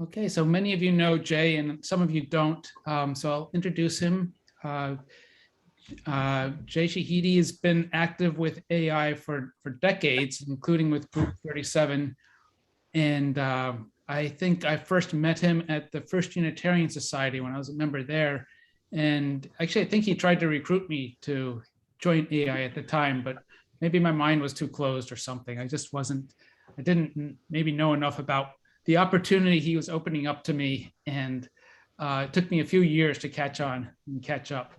Okay, so many of you know Jay and some of you don't, so I'll introduce him. Jay Shahidi has been active with AI for decades, including with Group 37. And I think I first met him at the First Unitarian Society when I was a member there. And actually, I think he tried to recruit me to join AI at the time, but maybe my mind was too closed or something. I just wasn't, I didn't maybe know enough about the opportunity he was opening up to me. And it took me a few years to catch on and catch up.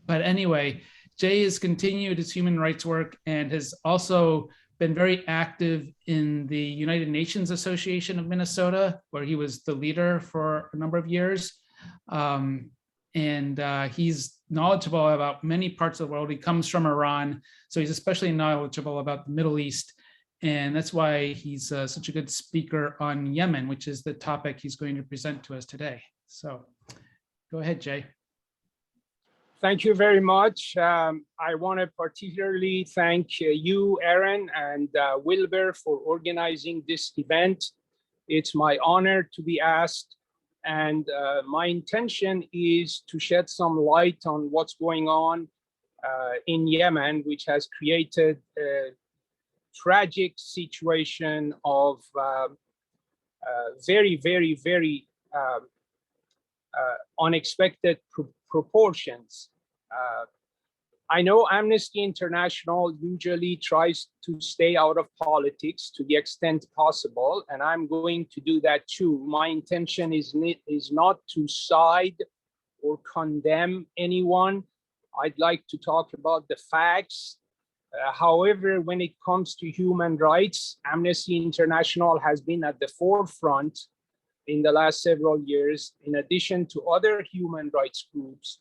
But anyway, Jay has continued his human rights work and has also been very active in the United Nations Association of Minnesota, where he was the leader for a number of years. He's knowledgeable about many parts of the world. He comes from Iran, so he's especially knowledgeable about the Middle East. And that's why he's such a good speaker on Yemen, which is the topic he's going to present to us today. So go ahead, Jay. Thank you very much. I want to particularly thank you, Aaron, and Wilbur for organizing this event. It's my honor to be asked, and my intention is to shed some light on what's going on in Yemen, which has created a tragic situation of very, very, very unexpected proportions. I know Amnesty International usually tries to stay out of politics to the extent possible, and I'm going to do that too. My intention is not to side or condemn anyone. I'd like to talk about the facts. However, when it comes to human rights, Amnesty International has been at the forefront in the last several years, in addition to other human rights groups,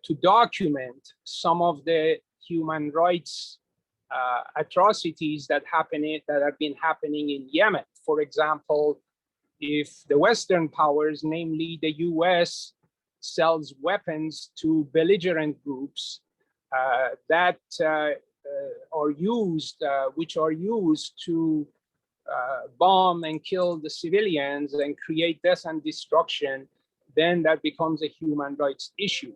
to document some of the human rights atrocities that have been happening in Yemen. For example, if the Western powers, namely the US, sells weapons to belligerent groups that are used, which are used to bomb and kill the civilians and create death and destruction, then that becomes a human rights issue.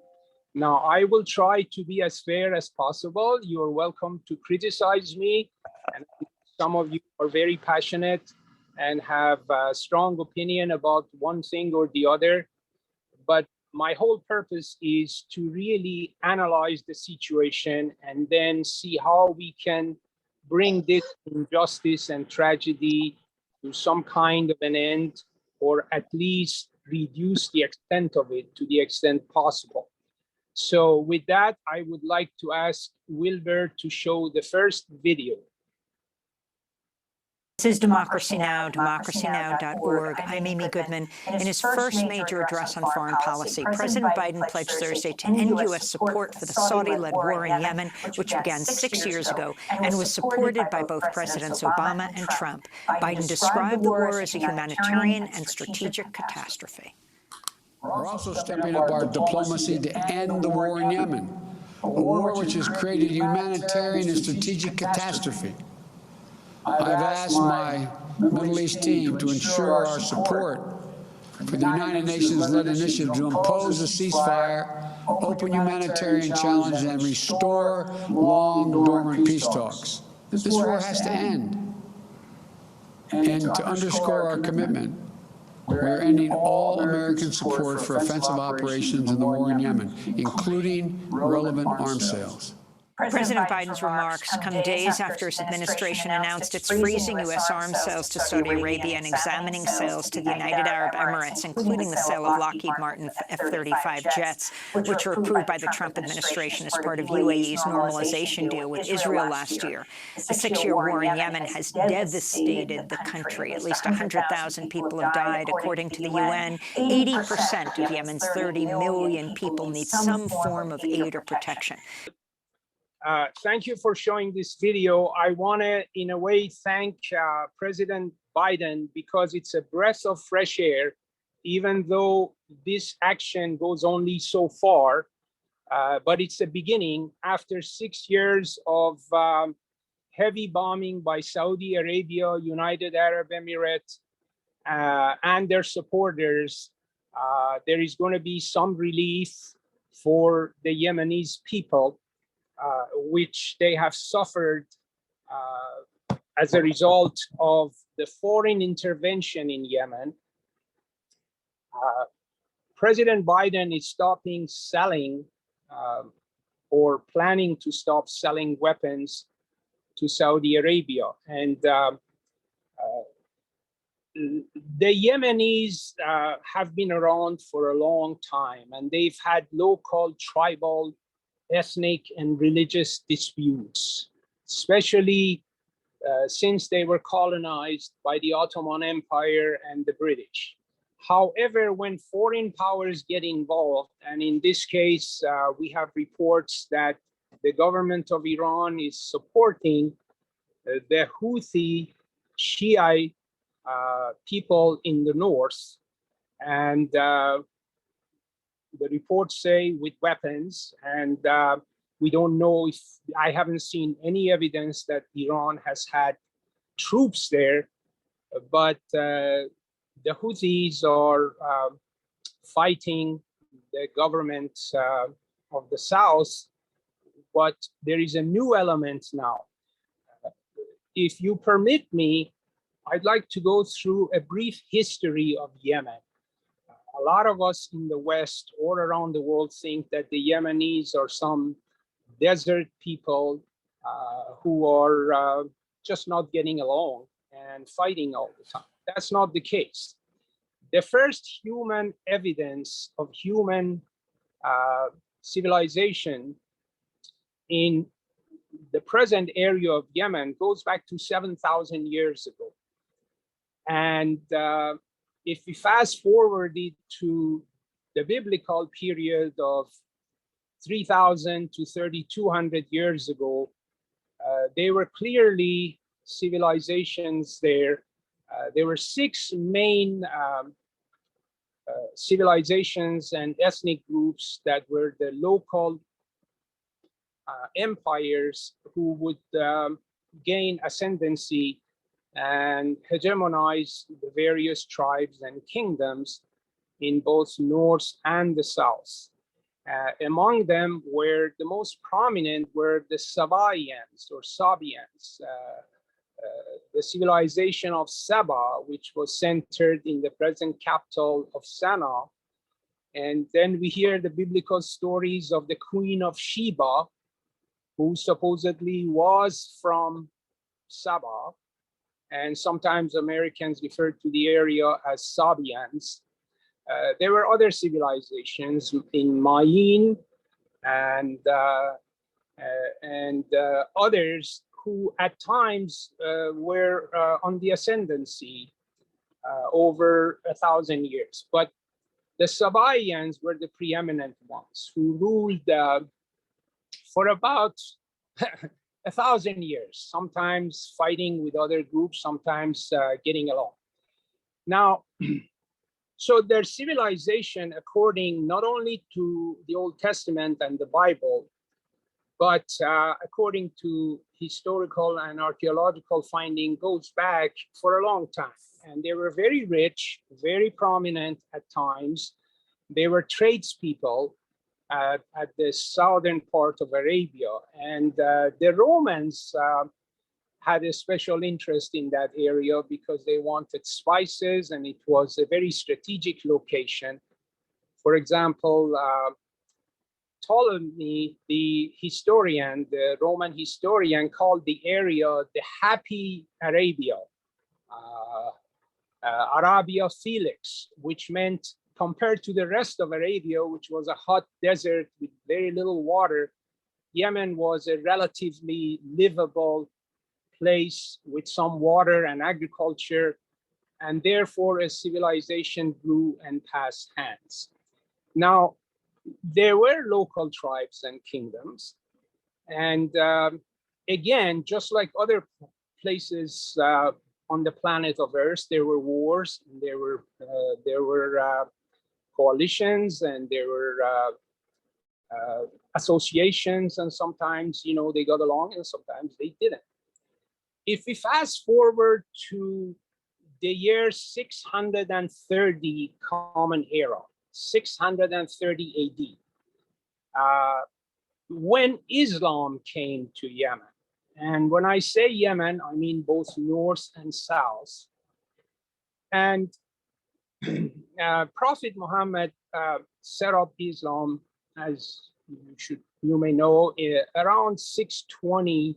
Now, I will try to be as fair as possible. You're welcome to criticize me. And some of you are very passionate and have a strong opinion about one thing or the other. But my whole purpose is to really analyze the situation and then see how we can bring this injustice and tragedy to some kind of an end, or at least reduce the extent of it to the extent possible. So with that, I would like to ask Wilbur to show the first video. This is Democracy Now!, democracynow.org. I'm Amy Goodman. In his first major address on foreign policy, President Biden pledged Thursday to end U.S. support for the Saudi-led war in Yemen, which began 6 years ago and was supported by both Presidents Obama and Trump. Biden described the war as a humanitarian and strategic catastrophe. We're also stepping up our diplomacy to end the war in Yemen, a war which has created a humanitarian and strategic catastrophe. I've asked my Middle East team to ensure our support for the United Nations-led initiative to impose a ceasefire, open humanitarian challenge, and restore long-dormant peace talks. This war has to end. And to underscore our commitment, we're ending all American support for offensive operations in the war in Yemen, including relevant arms sales. President Biden's remarks come days after his administration announced it's freezing U.S. arms sales to Saudi Arabia and examining sales to the United Arab Emirates, including the sale of Lockheed Martin F-35 jets, which were approved by the Trump administration as part of UAE's normalization deal with Israel last year. The 6-year war in Yemen has devastated the country. At least 100,000 people have died, according to the UN. 80% of Yemen's 30 million people need some form of aid or protection. Thank you for showing this video. I want to, in a way, thank President Biden, because it's a breath of fresh air, even though this action goes only so far, but it's a beginning after 6 years of heavy bombing by Saudi Arabia, United Arab Emirates, and their supporters, there is going to be some relief for the Yemenis people, which they have suffered as a result of the foreign intervention in Yemen. President Biden is stopping selling or planning to stop selling weapons to Saudi Arabia. And the Yemenis have been around for a long time, and they've had local, tribal, ethnic, and religious disputes, especially since they were colonized by the Ottoman Empire and the British. However, when foreign powers get involved, and in this case, we have reports that the government of Iran is supporting the Houthi Shia people in the north, and the reports say with weapons, and we don't know if, I haven't seen any evidence that Iran has had troops there, but the Houthis are fighting the government of the south, but there is a new element now. If you permit me, I'd like to go through a brief history of Yemen. A lot of us in the West or around the world think that the Yemenis are some desert people who are just not getting along and fighting all the time. That's not the case. The first human evidence of human civilization in the present area of Yemen goes back to 7,000 years ago. And if we fast forward it to the biblical period of 3,000 to 3,200 years ago, they were clearly civilizations there. There were 6 main civilizations and ethnic groups that were the local empires who would gain ascendancy and hegemonize the various tribes and kingdoms in both north and the south. Among them were the most prominent were the Sabaeans or Sabians, the civilization of Saba, which was centered in the present capital of Sana'a. And then we hear the biblical stories of the Queen of Sheba, who supposedly was from Saba. And sometimes Americans refer to the area as Sabians. There were other civilizations in Mayin and others who at times were on the ascendancy over 1,000 years. But the Sabaeans were the preeminent ones who ruled for about 1,000 years, sometimes fighting with other groups, sometimes getting along. Now, so their civilization, according not only to the Old Testament and the Bible, but according to historical and archaeological finding, goes back for a long time. And they were very rich, very prominent at times. They were tradespeople at the southern part of Arabia. And the Romans had a special interest in that area because they wanted spices, and it was a very strategic location. For example, Ptolemy, the historian, the Roman historian, called the area the Happy Arabia, Arabia Felix, which meant compared to the rest of Arabia, which was a hot desert with very little water, Yemen was a relatively livable place with some water and agriculture, and therefore a civilization grew and passed hands. Now, there were local tribes and kingdoms, and again, just like other places on the planet of Earth, there were wars, and there were coalitions, and there were associations, and sometimes, you know, they got along and sometimes they didn't. if we fast forward to the year 630 Common Era, 630 AD, when Islam came to Yemen. And when I say Yemen, I mean both North and South. And Prophet Muhammad set up Islam, as you may know, around 620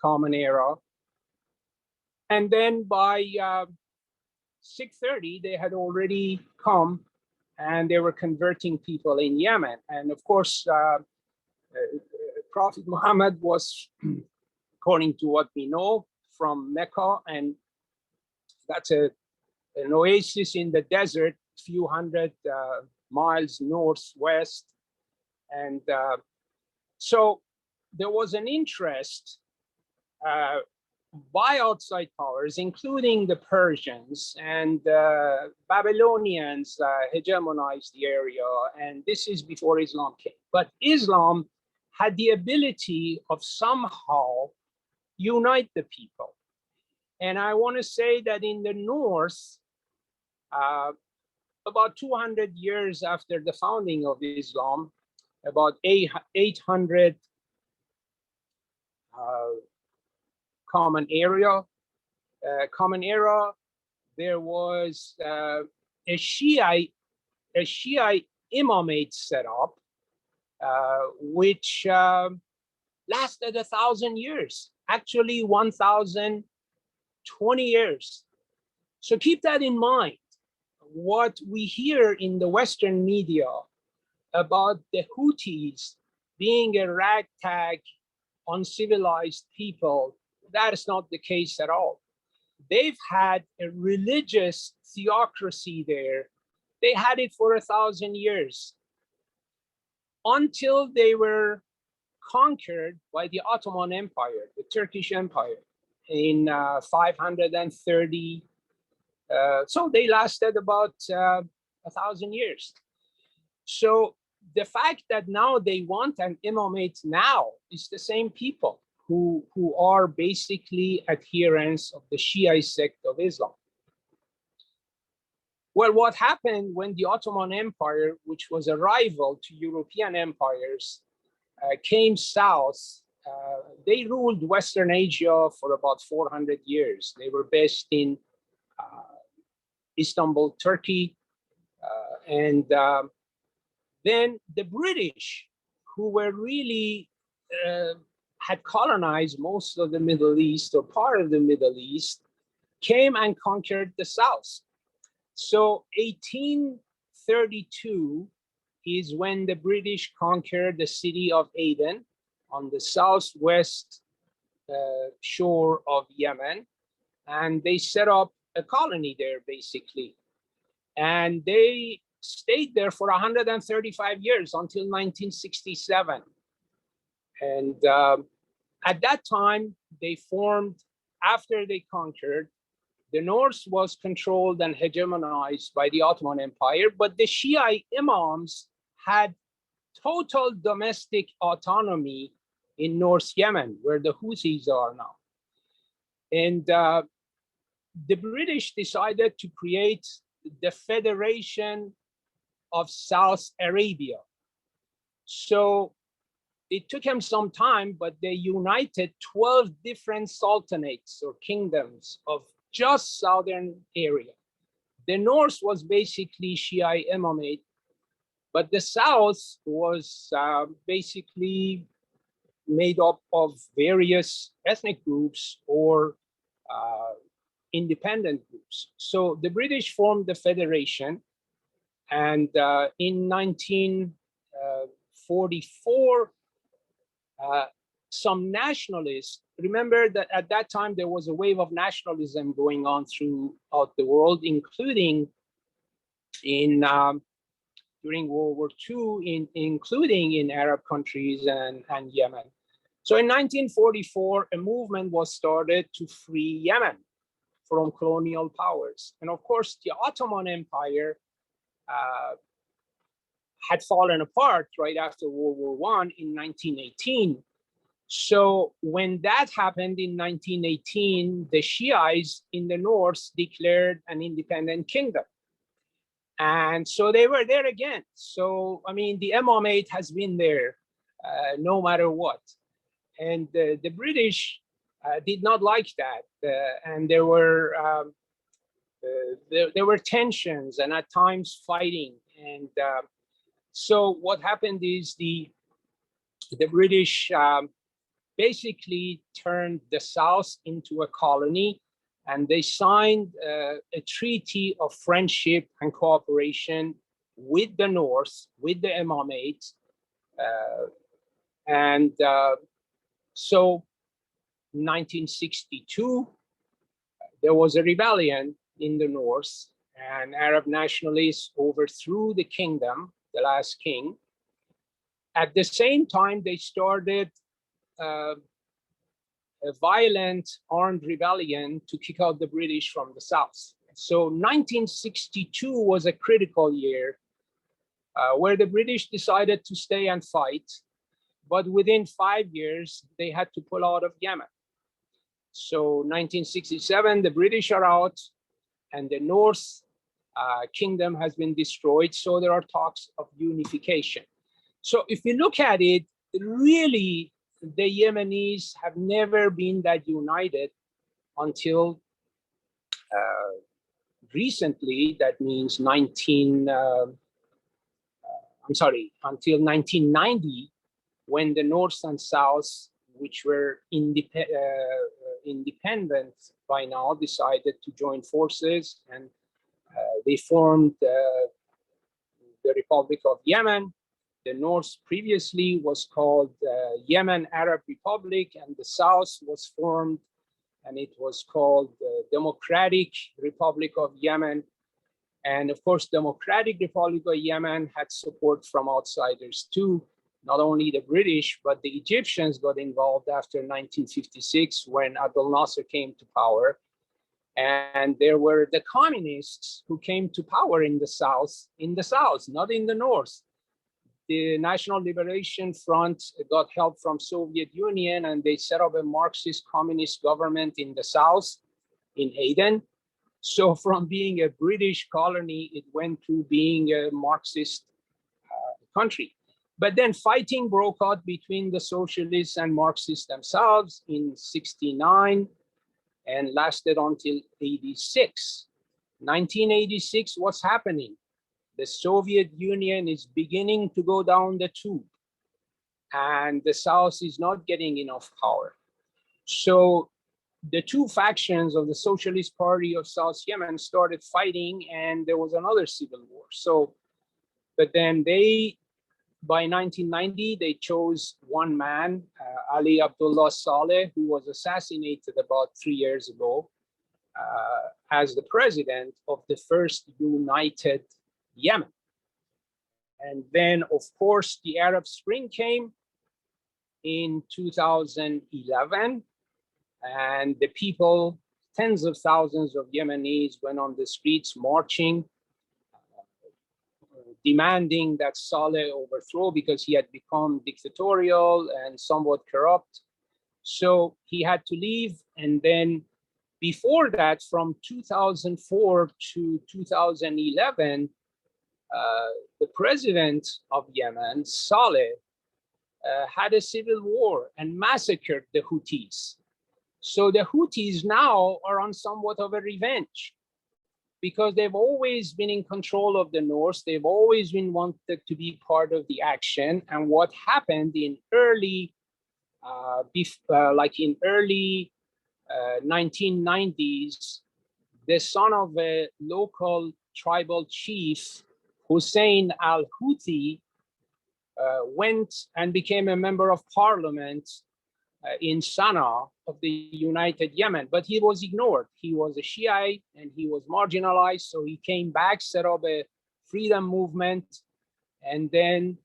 Common Era. And then by 630, they had already come and they were converting people in Yemen. And of course, Prophet Muhammad was, according to what we know, from Mecca, and that's an oasis in the desert, few hundred miles northwest. And so there was an interest by outside powers, including the Persians and Babylonians hegemonized the area. And this is before Islam came. But Islam had the ability of somehow unite the people. And I want to say that in the North, about 200 years after the founding of Islam, about 800 Common Era, there was a Shiite imamate set up, which lasted 1,000 years, actually 1,020 years. So keep that in mind. What we hear in the Western media about the Houthis being a ragtag, uncivilized people, that is not the case at all. They've had a religious theocracy there. They had it for 1,000 years until they were conquered by the Ottoman Empire, the Turkish Empire, in 530. So they lasted about 1,000 years. So the fact that now they want an imamate now is the same people who are basically adherents of the Shia sect of Islam. Well, what happened when the Ottoman Empire, which was a rival to European empires, came south, they ruled Western Asia for about 400 years. They were based in Istanbul, Turkey. And then the British, who were really had colonized most of the Middle East or part of the Middle East, came and conquered the South. So 1832 is when the British conquered the city of Aden on the southwest shore of Yemen. And they set up a colony there, basically. And they stayed there for 135 years until 1967. And at that time, they formed, after they conquered, the North was controlled and hegemonized by the Ottoman Empire, but the Shia imams had total domestic autonomy in North Yemen, where the Houthis are now. And the British decided to create the Federation of South Arabia. So it took them some time, but they united 12 different sultanates or kingdoms of just southern area. The north was basically Shia imamate, but the south was basically made up of various ethnic groups or independent groups. So the British formed the federation, and in 1944, some nationalists, remember that at that time there was a wave of nationalism going on throughout the world, including in during World War II, including in Arab countries and Yemen. So in 1944, a movement was started to free Yemen from colonial powers. And of course, the Ottoman Empire had fallen apart right after World War I in 1918. So when that happened in 1918, the Shiites in the north declared an independent kingdom. And so they were there again. So, I mean, the imamate has been there no matter what. And the British did not like that. And there were tensions and at times fighting. And so what happened is the British basically turned the South into a colony, and they signed a treaty of friendship and cooperation with the North, with the imamate. So 1962, there was a rebellion in the North, and Arab nationalists overthrew the kingdom, the last king. At the same time, they started a violent armed rebellion to kick out the British from the South. So 1962 was a critical year where the British decided to stay and fight, but within 5 years, they had to pull out of Yemen. So 1967, the British are out and the North Kingdom has been destroyed. So there are talks of unification. So if you look at it, really, the Yemenis have never been that united until recently. That means until 1990, when the North and South, which were independent by now, decided to join forces, and they formed the Republic of Yemen. The North previously was called Yemen Arab Republic, and the South was formed, and it was called the Democratic Republic of Yemen. And of course, Democratic Republic of Yemen had support from outsiders too. Not only the British, but the Egyptians got involved after 1956 when Abdel Nasser came to power. And there were the communists who came to power in the South, not in the North. The National Liberation Front got help from Soviet Union, and they set up a Marxist communist government in the South, in Aden. So from being a British colony, it went to being a Marxist country. But then fighting broke out between the socialists and Marxists themselves in 1969 and lasted until 1986. 1986, what's happening? The Soviet Union is beginning to go down the tube, and the South is not getting enough power. So the two factions of the Socialist Party of South Yemen started fighting, and there was another civil war. So, but then by 1990, they chose one man, Ali Abdullah Saleh, who was assassinated about 3 years ago, as the president of the first united Yemen. And then, of course, the Arab Spring came in 2011, and the people, tens of thousands of Yemenis, went on the streets marching, demanding that Saleh overthrow because he had become dictatorial and somewhat corrupt. So he had to leave. And then before that, from 2004 to 2011, the president of Yemen, Saleh, had a civil war and massacred the Houthis. So the Houthis now are on somewhat of a revenge, because they've always been in control of the North. They've always been wanted to be part of the action. And what happened in early 1990s, the son of a local tribal chief, Hussein al-Houthi, went and became a member of parliament in Sana'a of the United Yemen, but he was ignored. He was a Shiite and he was marginalized. So he came back, set up a freedom movement, and then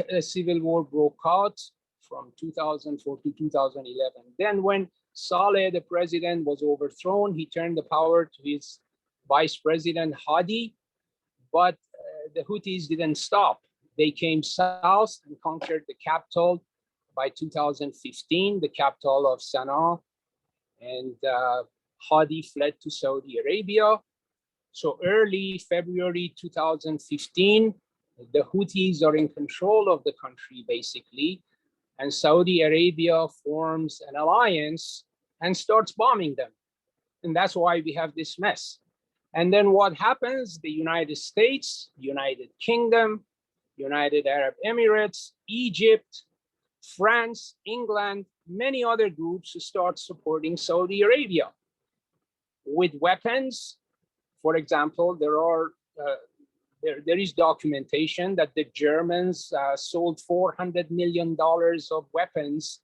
a civil war broke out from 2004 to 2011. Then when Saleh, the president, was overthrown, he turned the power to his vice president, Hadi, but the Houthis didn't stop. They came south and conquered the capital by 2015, the capital of Sana'a, and Hadi fled to Saudi Arabia. So early February 2015, the Houthis are in control of the country, basically, and Saudi Arabia forms an alliance and starts bombing them. And that's why we have this mess. And then what happens? The United States, United Kingdom, United Arab Emirates, Egypt, France, England, many other groups start supporting Saudi Arabia with weapons. For example, there is documentation that the Germans sold $400 million of weapons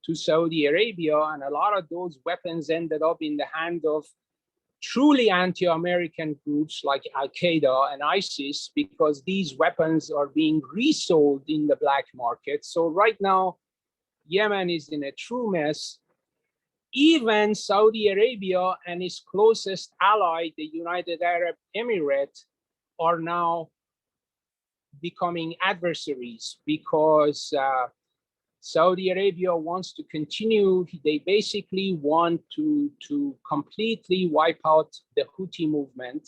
to Saudi Arabia, and a lot of those weapons ended up in the hand of truly anti-American groups like Al-Qaeda and ISIS, because these weapons are being resold in the black market. So right now, Yemen is in a true mess. Even Saudi Arabia and its closest ally, the United Arab Emirates, are now becoming adversaries because Saudi Arabia wants to continue. They basically want to completely wipe out the Houthi movement.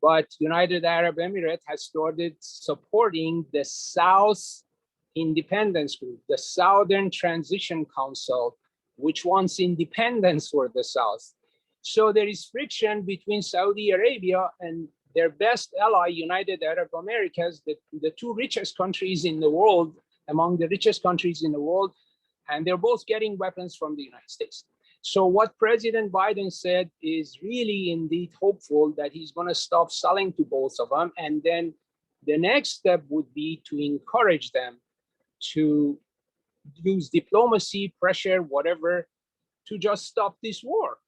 But United Arab Emirates has started supporting the South Independence Group, the Southern Transition Council, which wants independence for the South. So there is friction between Saudi Arabia and their best ally, United Arab Emirates, the two richest countries in the world, among the richest countries in the world, and they're both getting weapons from the United States. So what President Biden said is really indeed hopeful that he's going to stop selling to both of them. And then the next step would be to encourage them to use diplomacy, pressure, whatever, to just stop this war.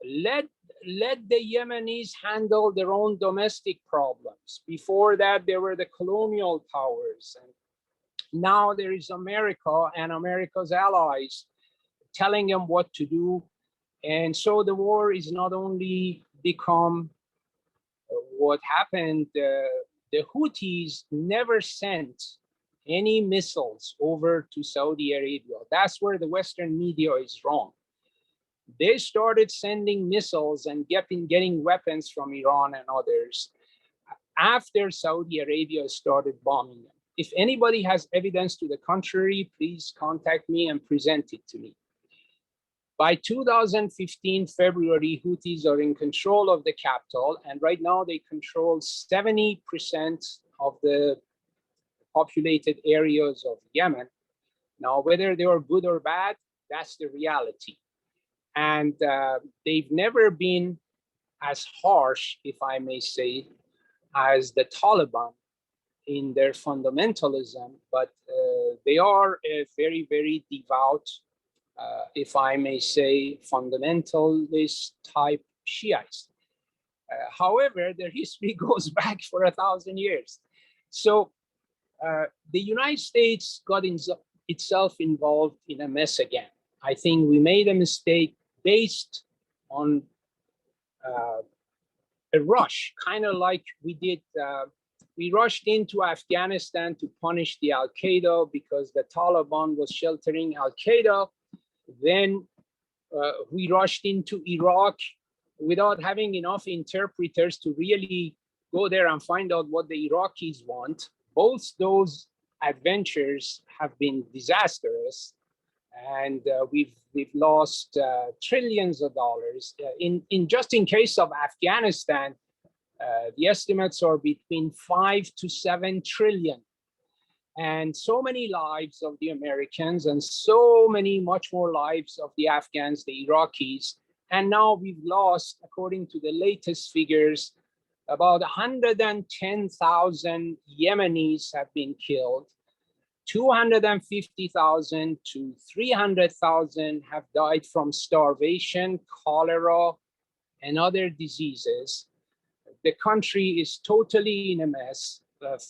Let the Yemenis handle their own domestic problems. Before that, there were the colonial powers. And now there is America and America's allies telling them what to do. And so the war is not only become what happened, the Houthis never sent any missiles over to Saudi Arabia. That's where the Western media is wrong. They started sending missiles and getting weapons from Iran and others after Saudi Arabia started bombing them. If anybody has evidence to the contrary, please contact me and present it to me. By 2015 February, Houthis are in control of the capital, and right now they control 70% of the populated areas of Yemen. Now, whether they are good or bad, that's the reality. And they've never been as harsh, if I may say, as the Taliban in their fundamentalism, but they are a very, very devout, if I may say, fundamentalist type Shiites. However, their history goes back for 1,000 years. So the United States got itself involved in a mess again. I think we made a mistake based on a rush, kind of like we did. We rushed into Afghanistan to punish the Al-Qaeda because the Taliban was sheltering Al-Qaeda. Then we rushed into Iraq without having enough interpreters to really go there and find out what the Iraqis want. Both those adventures have been disastrous, and we've lost trillions of dollars. In just in case of Afghanistan, the estimates are between 5 to 7 trillion. And so many lives of the Americans and so many much more lives of the Afghans, the Iraqis. And now we've lost, according to the latest figures, about 110,000 Yemenis have been killed. 250,000 to 300,000 have died from starvation, cholera, and other diseases. The country is totally in a mess.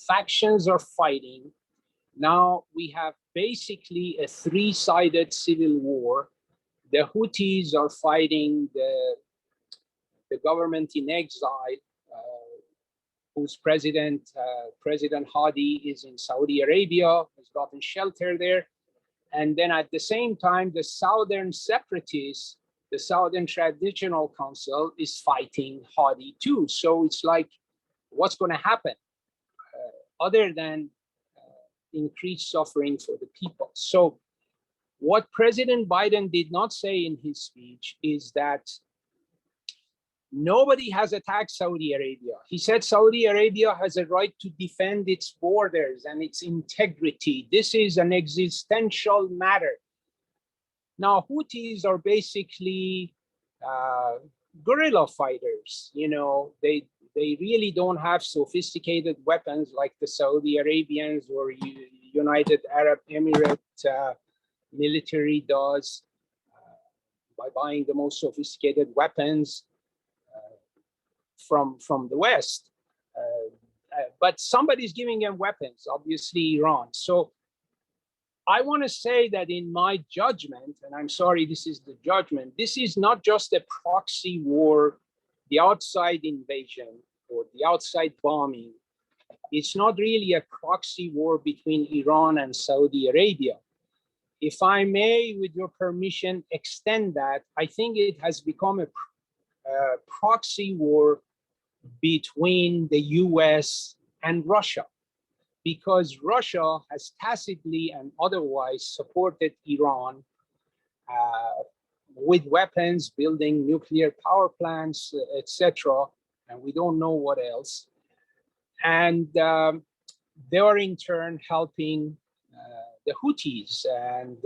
Factions are fighting. Now we have basically a three-sided civil war. The Houthis are fighting the government in exile, whose President Hadi is in Saudi Arabia, has gotten shelter there. And then at the same time, the Southern separatists, the Southern Transitional Council is fighting Houthi too. So it's like, what's going to happen other than increased suffering for the people? So what President Biden did not say in his speech is that nobody has attacked Saudi Arabia. He said Saudi Arabia has a right to defend its borders and its integrity. This is an existential matter. Now, Houthis are basically guerrilla fighters. You know, they really don't have sophisticated weapons like the Saudi Arabians or United Arab Emirates military does by buying the most sophisticated weapons from the West. But somebody's giving them weapons, obviously Iran. So I want to say that in my judgment, and I'm sorry, this is the judgment, this is not just a proxy war, the outside invasion or the outside bombing. It's not really a proxy war between Iran and Saudi Arabia. If I may, with your permission, extend that, I think it has become a proxy war between the US and Russia, because Russia has tacitly and otherwise supported Iran with weapons, building nuclear power plants, etc. And we don't know what else. And they are in turn helping the Houthis. And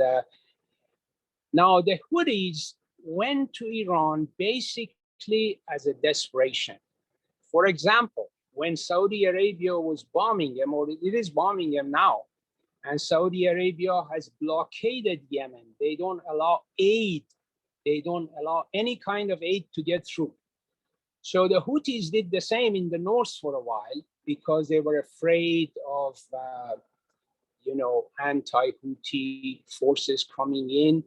now the Houthis went to Iran basically as a desperation. For example, when Saudi Arabia was bombing them, or it is bombing them now, and Saudi Arabia has blockaded Yemen, they don't allow aid, they don't allow any kind of aid to get through. So the Houthis did the same in the north for a while because they were afraid of anti-Houthi forces coming in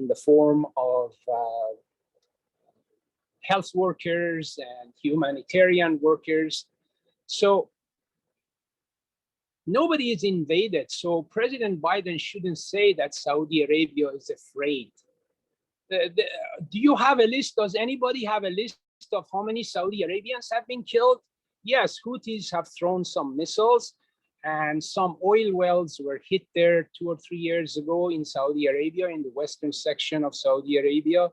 the form of health workers and humanitarian workers. So nobody is invaded. So President Biden shouldn't say that Saudi Arabia is afraid. Do you have a list? Does anybody have a list of how many Saudi Arabians have been killed? Yes, Houthis have thrown some missiles, and some oil wells were hit there 2 or 3 years ago in Saudi Arabia, in the western section of Saudi Arabia.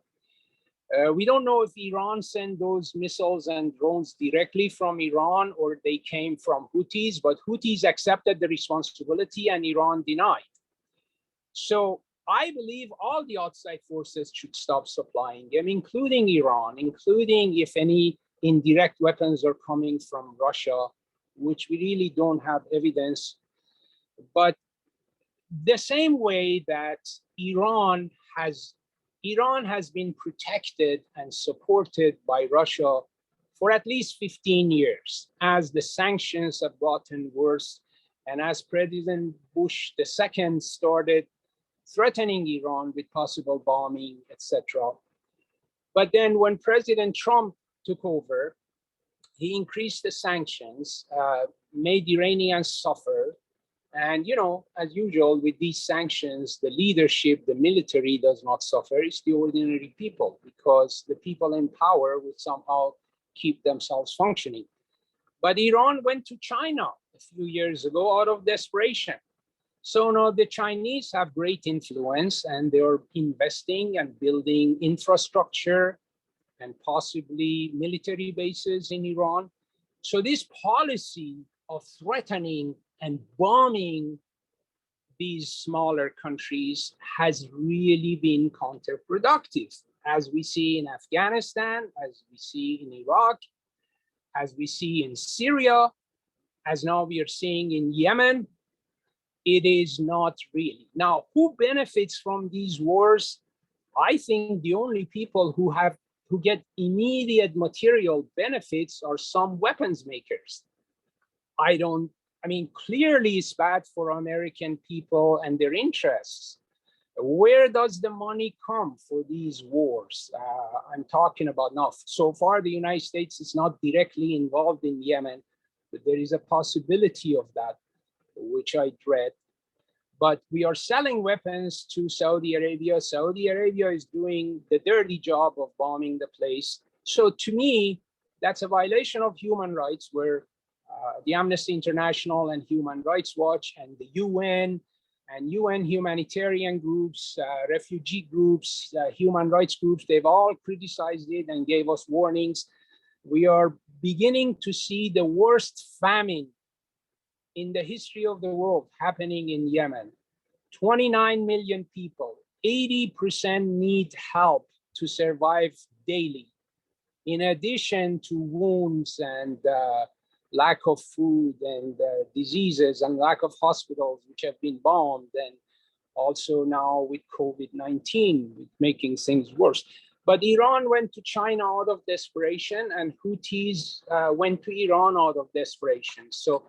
We don't know if Iran sent those missiles and drones directly from Iran or they came from Houthis, but Houthis accepted the responsibility and Iran denied. So I believe all the outside forces should stop supplying them, including Iran, including if any indirect weapons are coming from Russia, which we really don't have evidence. But the same way that Iran has been protected and supported by Russia for at least 15 years, as the sanctions have gotten worse, and as President Bush II started threatening Iran with possible bombing, etc. But then when President Trump took over, he increased the sanctions, made Iranians suffer. And, as usual with these sanctions, the leadership, the military does not suffer. It's the ordinary people, because the people in power will somehow keep themselves functioning. But Iran went to China a few years ago out of desperation. So now the Chinese have great influence, and they're investing and building infrastructure and possibly military bases in Iran. So this policy of threatening and bombing these smaller countries has really been counterproductive, as we see in Afghanistan, as we see in Iraq, as we see in Syria, as now we are seeing in Yemen. It is not really. Now, who benefits from these wars? I think the only people who get immediate material benefits are some weapons makers. Clearly it's bad for American people and their interests. Where does the money come for these wars? I'm talking about now. So far, the United States is not directly involved in Yemen, but there is a possibility of that, which I dread. But we are selling weapons to Saudi Arabia. Saudi Arabia is doing the dirty job of bombing the place. So to me, that's a violation of human rights, where the Amnesty International and Human Rights Watch and the UN and UN humanitarian groups, refugee groups, human rights groups, they've all criticized it and gave us warnings. We are beginning to see the worst famine in the history of the world happening in Yemen. 29 million people, 80% need help to survive daily, in addition to wounds and lack of food and diseases and lack of hospitals which have been bombed, and also now with COVID-19 making things worse. But Iran went to China out of desperation, and Houthis went to Iran out of desperation. So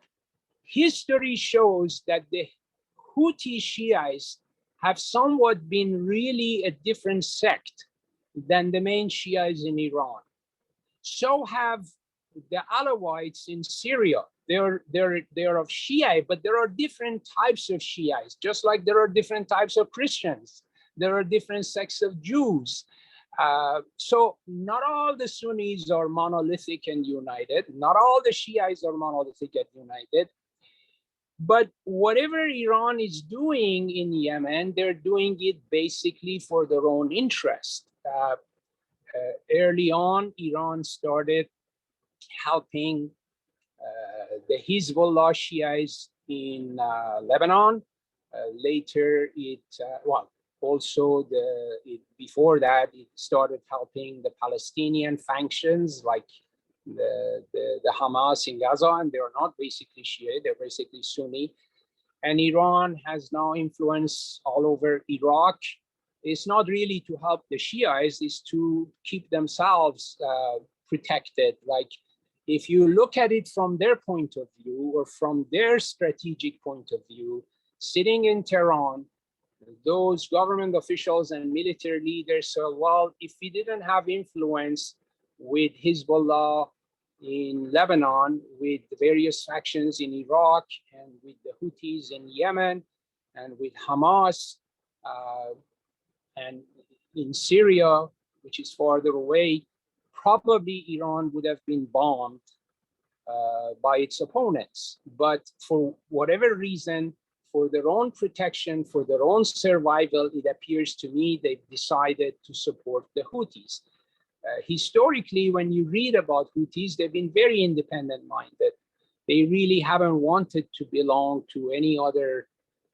history shows that the Houthi Shiites have somewhat been really a different sect than the main Shiites in Iran. So have the Alawites in Syria. They're of Shiite, but there are different types of Shiites, just like there are different types of Christians. There are different sects of Jews. So not all the Sunnis are monolithic and united. Not all the Shiites are monolithic and united. But whatever Iran is doing in Yemen, they're doing it basically for their own interest. Early on, Iran started helping the Hezbollah Shiites in Lebanon. Later, before that, it started helping the Palestinian factions like the Hamas in Gaza, and they're not basically Shia, they're basically Sunni. And Iran has now influence all over Iraq. It's not really to help the Shiites, it's to keep themselves protected. Like, if you look at it from their point of view, or from their strategic point of view, sitting in Tehran, those government officials and military leaders say, well, if we didn't have influence with Hezbollah in Lebanon, with the various factions in Iraq, and with the Houthis in Yemen, and with Hamas, and in Syria, which is farther away, probably Iran would have been bombed by its opponents. But for whatever reason, for their own protection, for their own survival, it appears to me they've decided to support the Houthis. Historically, when you read about Houthis, they've been very independent-minded. They really haven't wanted to belong to any other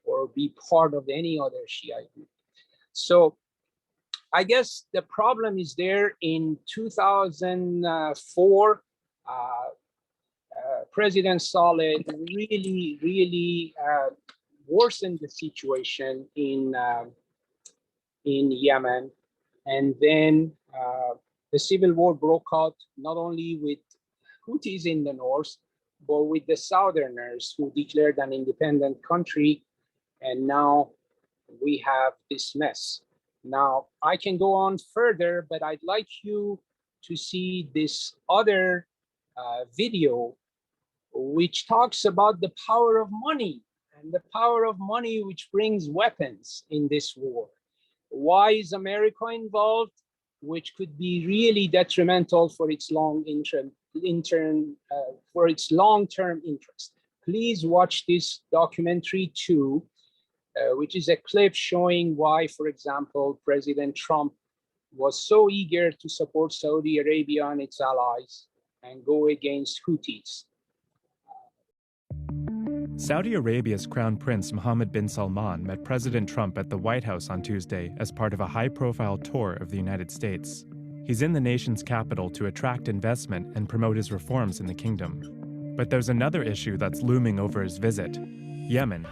or be part of any other Shia group. So I guess the problem is there. In 2004, President Saleh really worsened the situation in Yemen. And then the civil war broke out, not only with Houthis in the north, but with the Southerners who declared an independent country. And now we have this mess. Now, I can go on further, but I'd like you to see this other video, which talks about the power of money, and the power of money which brings weapons in this war. Why is America involved? Which could be really detrimental for its long-term interest. Please watch this documentary too, which is a clip showing why, for example, President Trump was so eager to support Saudi Arabia and its allies and go against Houthis. Saudi Arabia's Crown Prince Mohammed bin Salman met President Trump at the White House on Tuesday as part of a high-profile tour of the United States. He's in the nation's capital to attract investment and promote his reforms in the kingdom. But there's another issue that's looming over his visit: Yemen,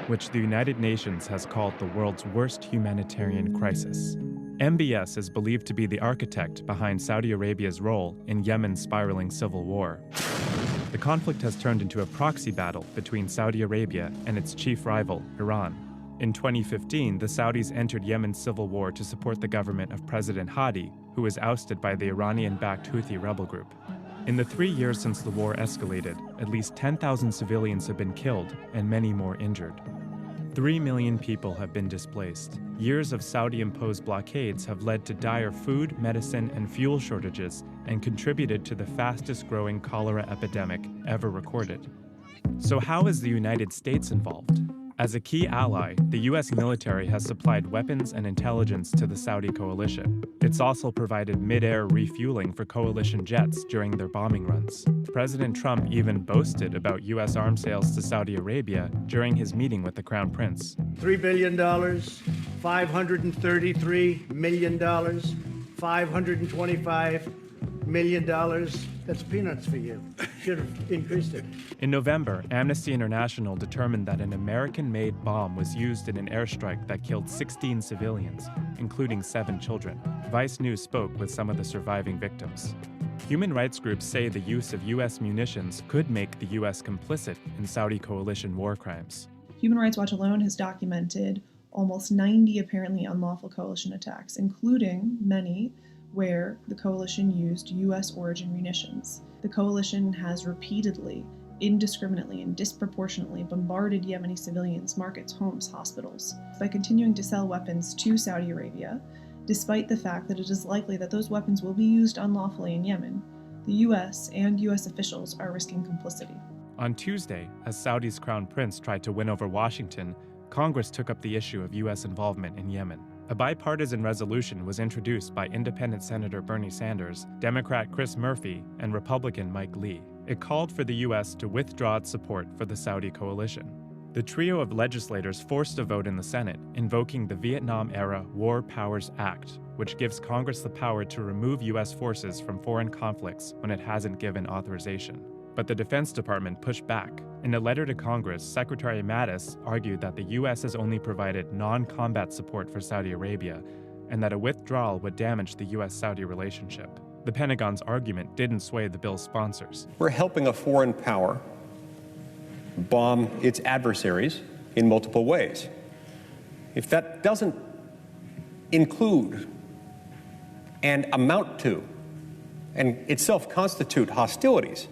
which the United Nations has called the world's worst humanitarian crisis. MBS is believed to be the architect behind Saudi Arabia's role in Yemen's spiraling civil war. The conflict has turned into a proxy battle between Saudi Arabia and its chief rival, Iran. In 2015, the Saudis entered Yemen's civil war to support the government of President Hadi, who was ousted by the Iranian-backed Houthi rebel group. In the 3 years since the war escalated, at least 10,000 civilians have been killed and many more injured. 3 million people have been displaced. Years of Saudi-imposed blockades have led to dire food, medicine, and fuel shortages and contributed to the fastest-growing cholera epidemic ever recorded. So how is the United States involved? As a key ally, the U.S. military has supplied weapons and intelligence to the Saudi coalition. It's also provided mid-air refueling for coalition jets during their bombing runs. President Trump even boasted about U.S. arms sales to Saudi Arabia during his meeting with the Crown Prince. $3 billion, $533 million, $525 million. That's peanuts for you. Should have increased it. In November, Amnesty International determined that an American-made bomb was used in an airstrike that killed 16 civilians, including 7 children. Vice News spoke with some of the surviving victims. Human rights groups say the use of U.S. munitions could make the U.S. complicit in Saudi coalition war crimes. Human Rights Watch alone has documented almost 90 apparently unlawful coalition attacks, including many where the coalition used U.S. origin munitions. The coalition has repeatedly, indiscriminately, and disproportionately bombarded Yemeni civilians, markets, homes, hospitals, by continuing to sell weapons to Saudi Arabia, despite the fact that it is likely that those weapons will be used unlawfully in Yemen. The U.S. and U.S. officials are risking complicity. On Tuesday, as Saudi's Crown Prince tried to win over Washington, Congress took up the issue of U.S. involvement in Yemen. A bipartisan resolution was introduced by Independent Senator Bernie Sanders, Democrat Chris Murphy, and Republican Mike Lee. It called for the U.S. to withdraw its support for the Saudi coalition. The trio of legislators forced a vote in the Senate, invoking the Vietnam-era War Powers Act, which gives Congress the power to remove U.S. forces from foreign conflicts when it hasn't given authorization. But the Defense Department pushed back. In a letter to Congress, Secretary Mattis argued that the U.S. has only provided non-combat support for Saudi Arabia, and that a withdrawal would damage the U.S.-Saudi relationship. The Pentagon's argument didn't sway the bill's sponsors. We're helping a foreign power bomb its adversaries in multiple ways. If that doesn't include and amount to and itself constitute hostilities,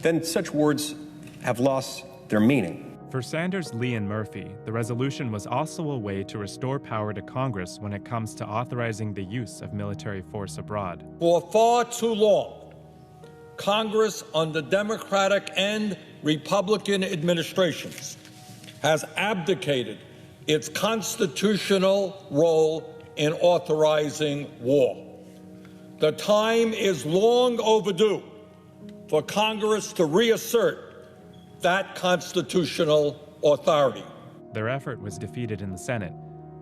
then such words have lost their meaning. For Sanders, Lee, and Murphy, the resolution was also a way to restore power to Congress when it comes to authorizing the use of military force abroad. For far too long, Congress under Democratic and Republican administrations has abdicated its constitutional role in authorizing war. The time is long overdue for Congress to reassert that constitutional authority. Their effort was defeated in the Senate,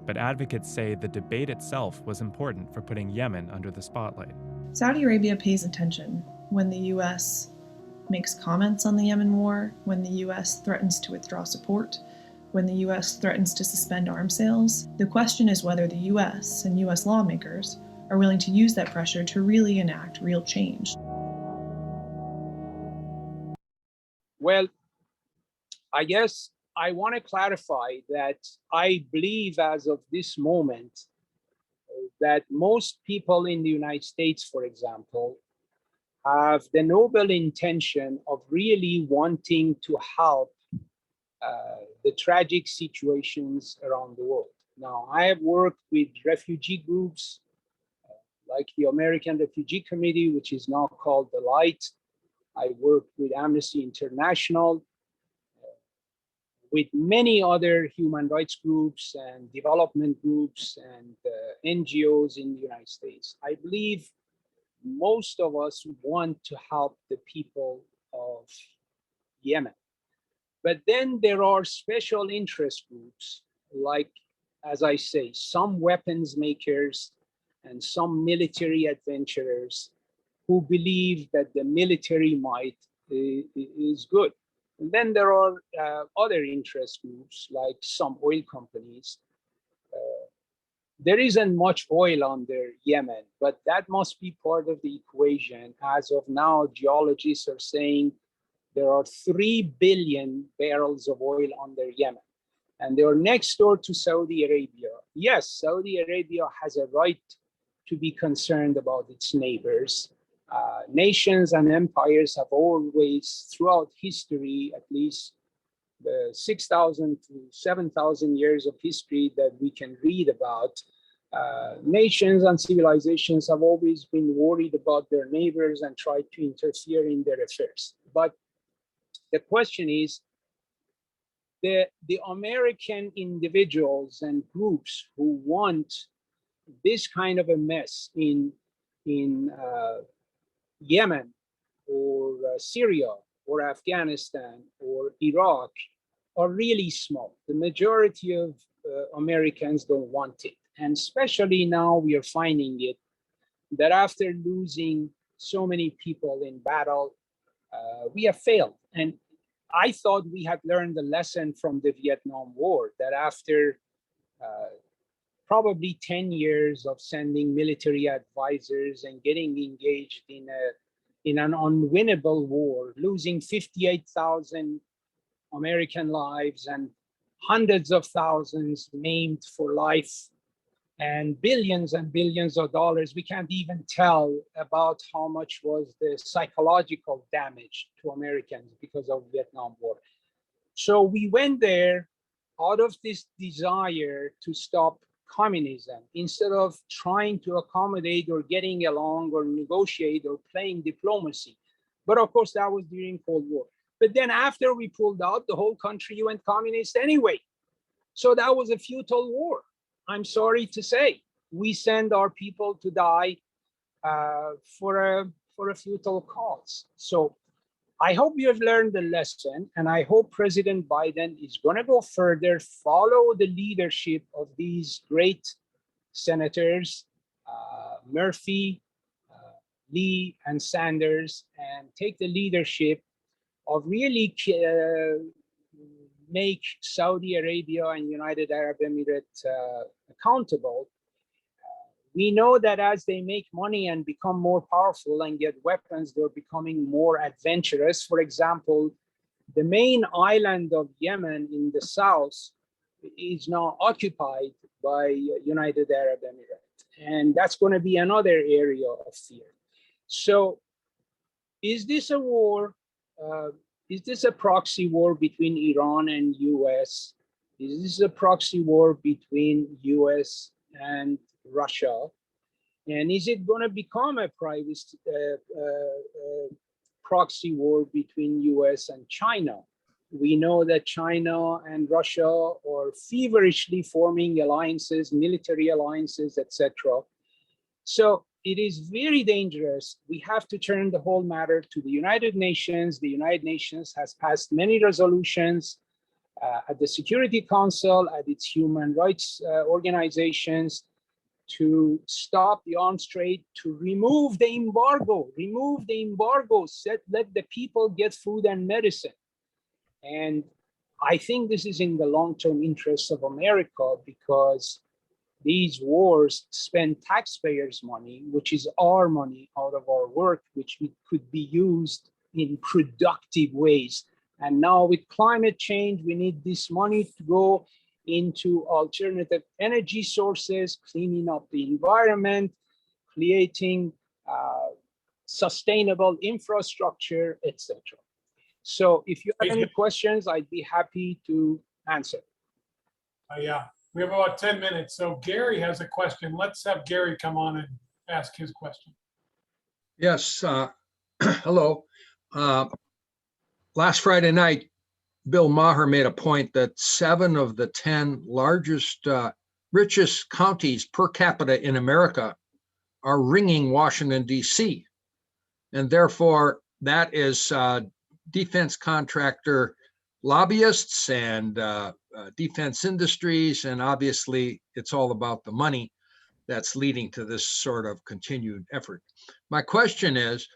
but advocates say the debate itself was important for putting Yemen under the spotlight. Saudi Arabia pays attention when the U.S. makes comments on the Yemen war, when the U.S. threatens to withdraw support, when the U.S. threatens to suspend arms sales. The question is whether the U.S. and U.S. lawmakers are willing to use that pressure to really enact real change. Well, I guess I want to clarify that I believe as of this moment that most people in the United States, for example, have the noble intention of really wanting to help the tragic situations around the world. Now, I have worked with refugee groups like the American Refugee Committee, which is now called the Light. I worked with Amnesty International, with many other human rights groups and development groups and NGOs in the United States. I believe most of us want to help the people of Yemen. But then there are special interest groups, like, as I say, some weapons makers and some military adventurers who believe that the military might is good. And then there are other interest groups, like some oil companies. There isn't much oil under Yemen, but that must be part of the equation. As of now, geologists are saying there are 3 billion barrels of oil under Yemen, and they are next door to Saudi Arabia. Yes, Saudi Arabia has a right to be concerned about its neighbors. Nations and empires have always, throughout history, at least the 6,000 to 7,000 years of history that we can read about, nations and civilizations have always been worried about their neighbors and tried to interfere in their affairs. But the question is, the American individuals and groups who want this kind of a mess in Yemen or Syria or Afghanistan or Iraq are really small. The majority of Americans don't want it. And especially now we are finding it that after losing so many people in battle, we have failed. And I thought we had learned the lesson from the Vietnam War, that after probably 10 years of sending military advisors and getting engaged in an unwinnable war, losing 58,000 American lives and hundreds of thousands maimed for life and billions of dollars, we can't even tell about how much was the psychological damage to Americans because of Vietnam War. So we went there out of this desire to stop communism, instead of trying to accommodate or getting along or negotiate or playing diplomacy. But of course, that was during Cold War. But then after we pulled out, the whole country went communist anyway. So that was a futile war. I'm sorry to say, we send our people to die for a futile cause. So I hope you have learned the lesson, and I hope President Biden is going to go further, follow the leadership of these great senators, Murphy, Lee, and Sanders, and take the leadership of really make Saudi Arabia and United Arab Emirates accountable. We know that as they make money and become more powerful and get weapons, they're becoming more adventurous. For example, the main island of Yemen in the south is now occupied by United Arab Emirates. And that's going to be another area of fear. So is this a war? Is this a proxy war between Iran and US? Is this a proxy war between US and Russia? And is it going to become a private proxy war between US and China? We know that China and Russia are feverishly forming alliances, military alliances, etc. So it is very dangerous. We have to turn the whole matter to the United Nations. The United Nations has passed many resolutions at the Security Council, at its human rights organizations, to stop the arms trade, to remove the embargo, let the people get food and medicine. And I think this is in the long-term interests of America, because these wars spend taxpayers' money, which is our money out of our work, which could be used in productive ways. And now with climate change, we need this money to go into alternative energy sources, cleaning up the environment, creating sustainable infrastructure, etc. So if you have any questions, I'd be happy to answer. Yeah, we have about 10 minutes. So Gary has a question. Let's have Gary come on and ask his question. Yes, hello. Last Friday night, Bill Maher made a point that 7 of the 10 largest, richest counties per capita in America are ringing Washington, D.C. And therefore, that is defense contractor lobbyists and defense industries. And obviously, it's all about the money that's leading to this sort of continued effort. My question is,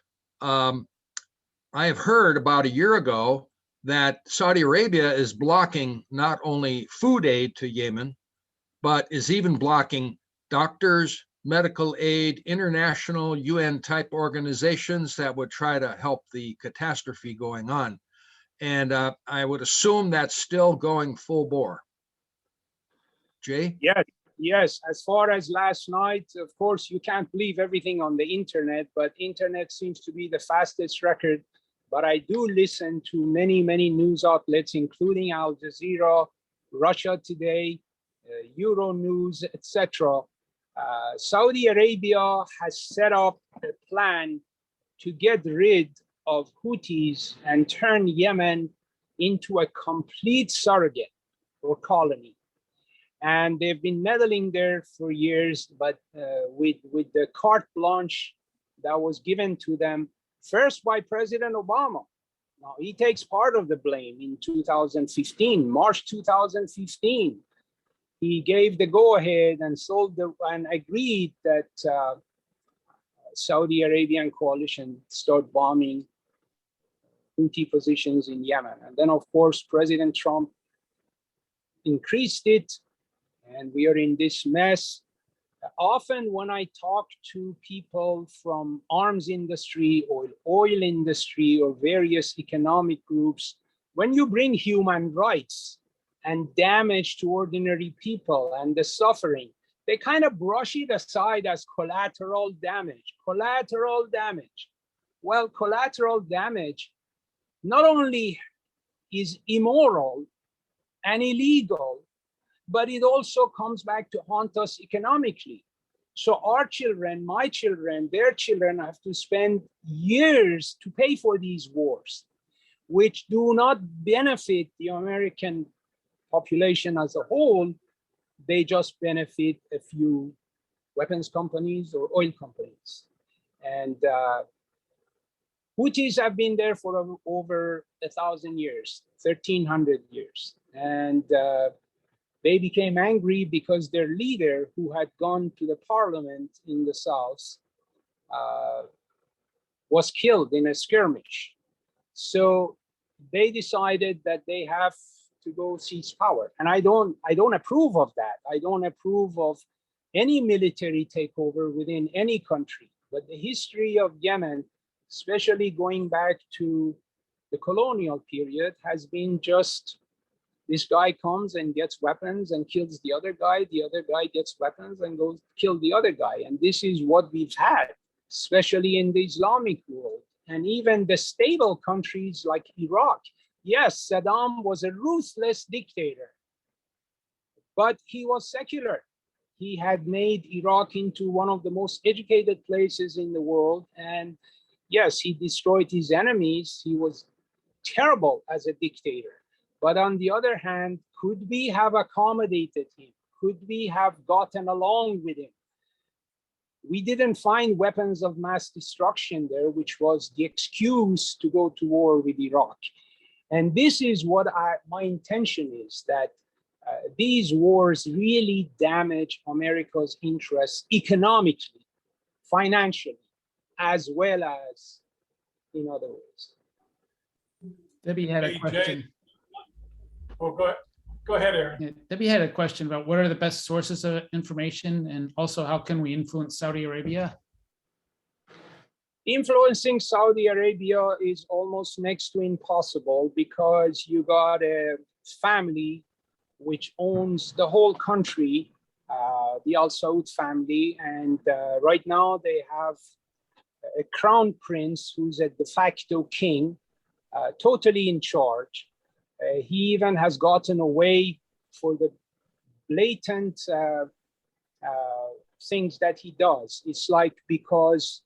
I have heard about a year ago that Saudi Arabia is blocking not only food aid to Yemen, but is even blocking doctors, medical aid, international UN type organizations that would try to help the catastrophe going on. And I would assume that's still going full bore. Jay? Yes. As far as last night, of course, you can't believe everything on the internet, but internet seems to be the fastest record but I do listen to many, many news outlets, including Al Jazeera, Russia Today, Euronews, etc. Saudi Arabia has set up a plan to get rid of Houthis and turn Yemen into a complete surrogate or colony. And they've been meddling there for years, but with the carte blanche that was given to them, first by President Obama. Now, he takes part of the blame in 2015, March 2015. He gave the go-ahead and agreed that Saudi Arabian coalition start bombing Houthi positions in Yemen. And then, of course, President Trump increased it, and we are in this mess. Often when I talk to people from arms industry or oil industry or various economic groups, when you bring human rights and damage to ordinary people and the suffering, they kind of brush it aside as collateral damage. Collateral damage. Well, collateral damage not only is immoral and illegal, but it also comes back to haunt us economically. So our children, my children, their children have to spend years to pay for these wars, which do not benefit the American population as a whole. They just benefit a few weapons companies or oil companies. And Houthis have been there for over 1,000 years, 1,300 years. And they became angry because their leader, who had gone to the parliament in the south, was killed in a skirmish. So they decided that they have to go seize power. And I don't approve of that. I don't approve of any military takeover within any country. But the history of Yemen, especially going back to the colonial period, has been just this guy comes and gets weapons and kills the other guy gets weapons and goes kill the other guy. And this is what we've had, especially in the Islamic world. And even the stable countries like Iraq. Yes, Saddam was a ruthless dictator, but he was secular. He had made Iraq into one of the most educated places in the world. And yes, he destroyed his enemies. He was terrible as a dictator. But on the other hand, could we have accommodated him? Could we have gotten along with him? We didn't find weapons of mass destruction there, which was the excuse to go to war with Iraq. And this is what my intention is, that these wars really damage America's interests economically, financially, as well as in other ways. Debbie had a question. Oh, go ahead, Aaron. Yeah, Debbie had a question about what are the best sources of information, and also how can we influence Saudi Arabia? Influencing Saudi Arabia is almost next to impossible because you got a family which owns the whole country, the Al Saud family, and right now they have a crown prince who's a de facto king, totally in charge. He even has gotten away for the blatant things that he does. It's like because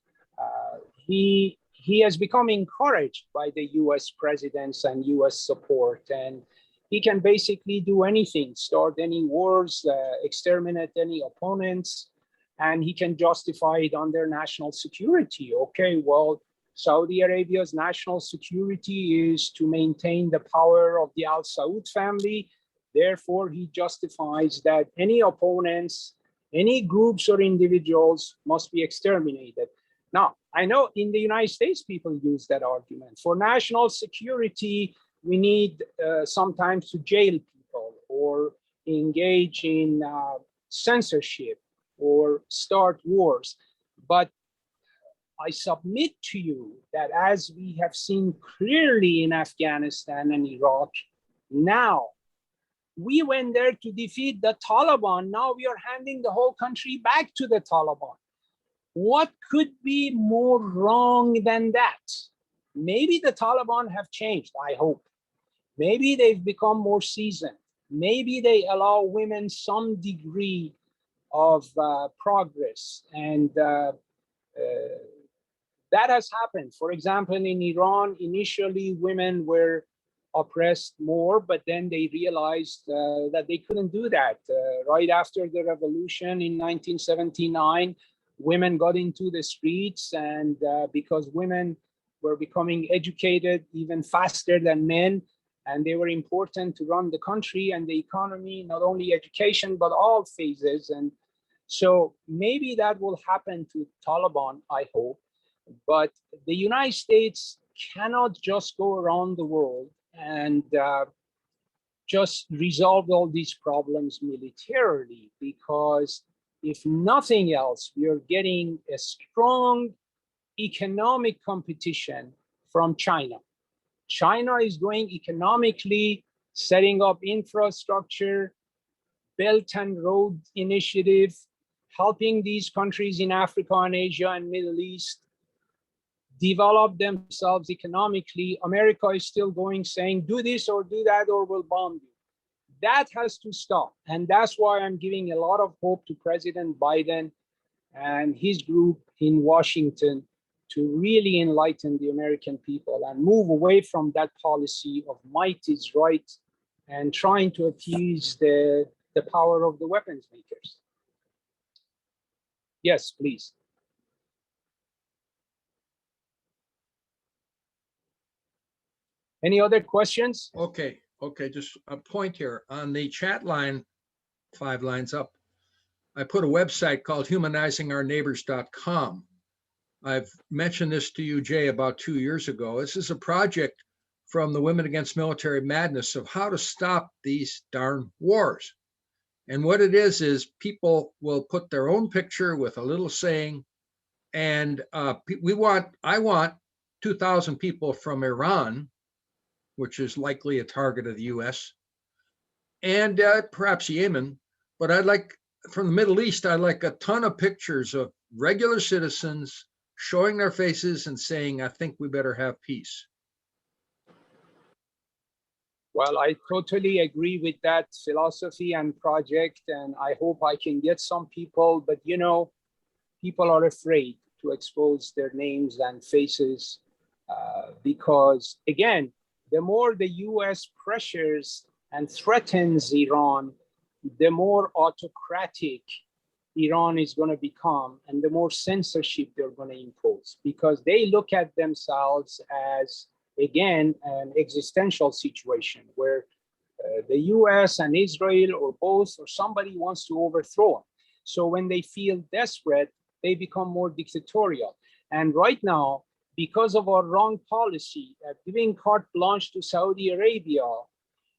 he has become encouraged by the US presidents and US support, and he can basically do anything, start any wars, exterminate any opponents, and he can justify it on their national security. Okay, well, Saudi Arabia's national security is to maintain the power of the Al Saud family. Therefore, he justifies that any opponents, any groups or individuals must be exterminated. Now, I know in the United States, people use that argument. For national security, we need sometimes to jail people or engage in censorship or start wars. But I submit to you that as we have seen clearly in Afghanistan and Iraq, now we went there to defeat the Taliban. Now we are handing the whole country back to the Taliban. What could be more wrong than that? Maybe the Taliban have changed, I hope. Maybe they've become more seasoned. Maybe they allow women some degree of progress. And that has happened. For example, in Iran, initially women were oppressed more, but then they realized that they couldn't do that. Right after the revolution in 1979, women got into the streets, and because women were becoming educated even faster than men, and they were important to run the country and the economy, not only education, but all phases. And so maybe that will happen to Taliban, I hope. But the United States cannot just go around the world and just resolve all these problems militarily, because if nothing else, we are getting a strong economic competition from China. China is going economically, setting up infrastructure, Belt and Road Initiative, helping these countries in Africa and Asia and Middle East develop themselves economically. America is still going, saying, do this or do that or we'll bomb you. That has to stop. And that's why I'm giving a lot of hope to President Biden and his group in Washington to really enlighten the American people and move away from that policy of might is right and trying to appease the power of the weapons makers. Yes, please. Any other questions? Okay, just a point here. On the chat line, 5 lines up, I put a website called humanizingourneighbors.com. I've mentioned this to you, Jay, about 2 years ago. This is a project from the Women Against Military Madness of how to stop these darn wars. And what it is people will put their own picture with a little saying, and I want 2,000 people from Iran, which is likely a target of the US, and perhaps Yemen, but I'd like, from the Middle East, I'd like a ton of pictures of regular citizens showing their faces and saying, I think we better have peace. Well, I totally agree with that philosophy and project, and I hope I can get some people, but you know, people are afraid to expose their names and faces because, again, the more the US pressures and threatens Iran, the more autocratic Iran is going to become and the more censorship they're going to impose, because they look at themselves as, again, an existential situation where the US and Israel or both or somebody wants to overthrow them. So when they feel desperate, they become more dictatorial. And right now, because of our wrong policy, giving carte blanche to Saudi Arabia,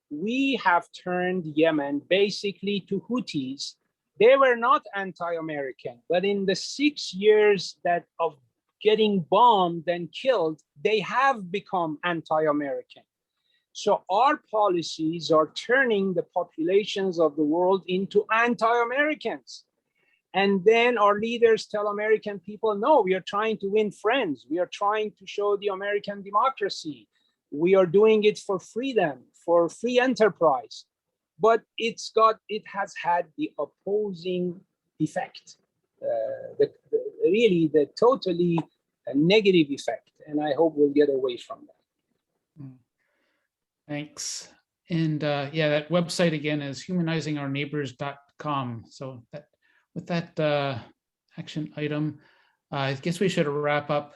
we have turned Yemen basically to Houthis. They were not anti-American, but in the 6 years of getting bombed and killed, they have become anti-American. So our policies are turning the populations of the world into anti-Americans. And then our leaders tell American people, no, we are trying to win friends. We are trying to show the American democracy. We are doing it for freedom, for free enterprise. But it has had the opposing effect, really the totally negative effect. And I hope we'll get away from that. Thanks. And yeah, that website again is humanizingourneighbors.com. So with that action item, I guess we should wrap up.